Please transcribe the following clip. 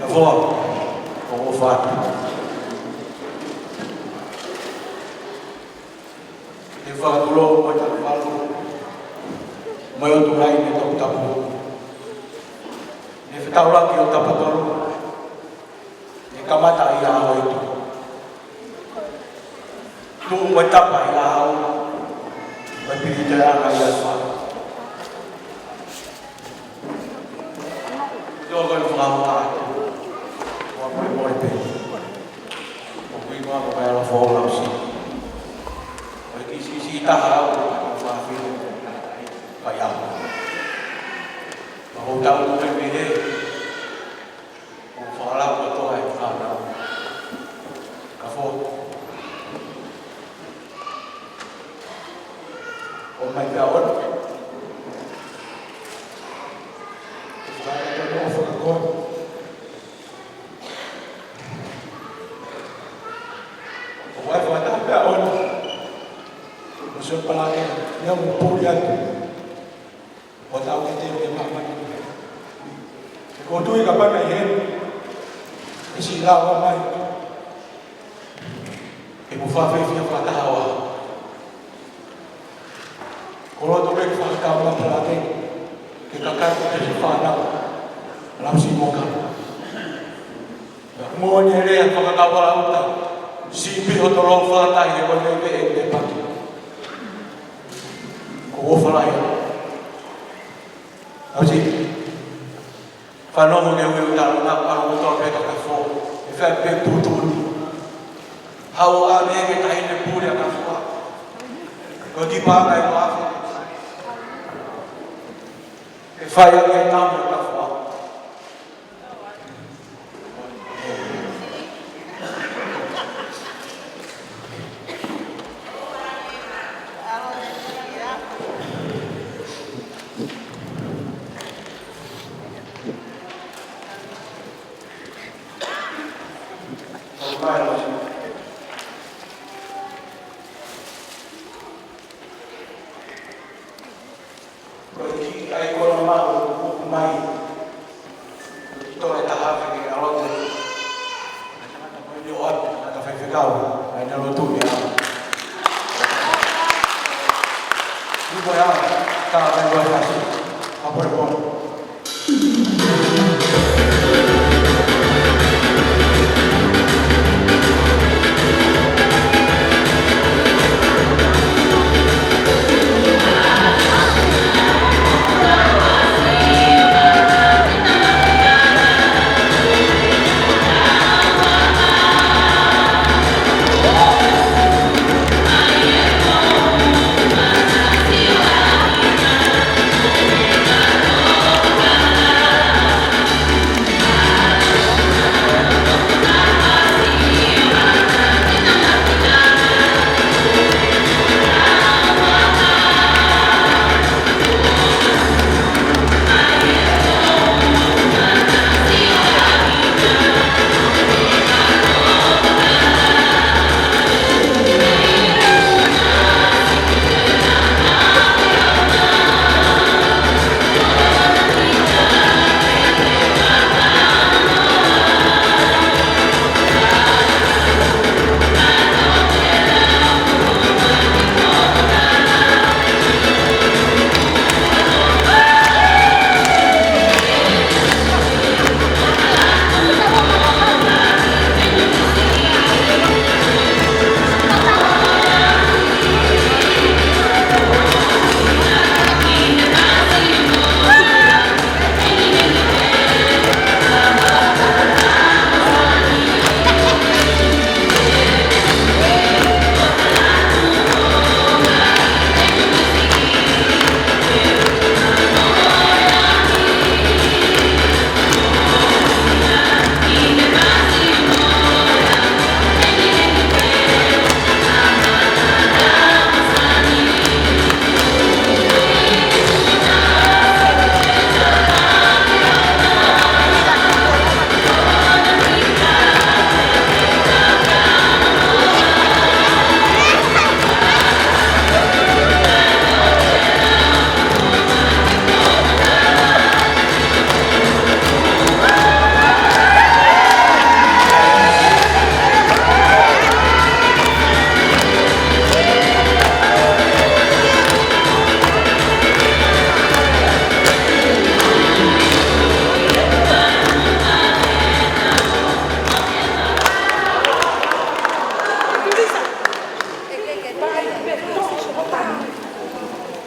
Avó, como fato. E falou, mas ele falou. Mas eu tô aí, então tá bom. E ficar lá que eu tava todo. E kamata aí a água itu. Tu vai tapar aí a água. Vai pedir a água aí a sua. Eu vou falar lá. Vou bem. Vou igual a ela fora assim. Porque se tá ralo, vai vir. Vai a vou voltar o primeiro. Vou falar para tu aí, fala. Acabou. Oh my God. Monsieur Palais, il y a un poulet. On a été des mamans. Et quand tu es capable de faire, et si là, on va et vous faire vivre la tahawa. Quand on doit faire un câble à plater, et quand on fait un câble, là, c'est mon câble. Moi, on est allé à faire un câble à l'autre. Si puis on doit faire un taille, on va lever les paquets. Vou falar aí. Assim, falando que eu ia dar para o toque da café, e faz bem tudo. How a minha que tá indo pura café. Eu digo para aí lá. E faz a minha tampa café. Tá, vai embora, tá,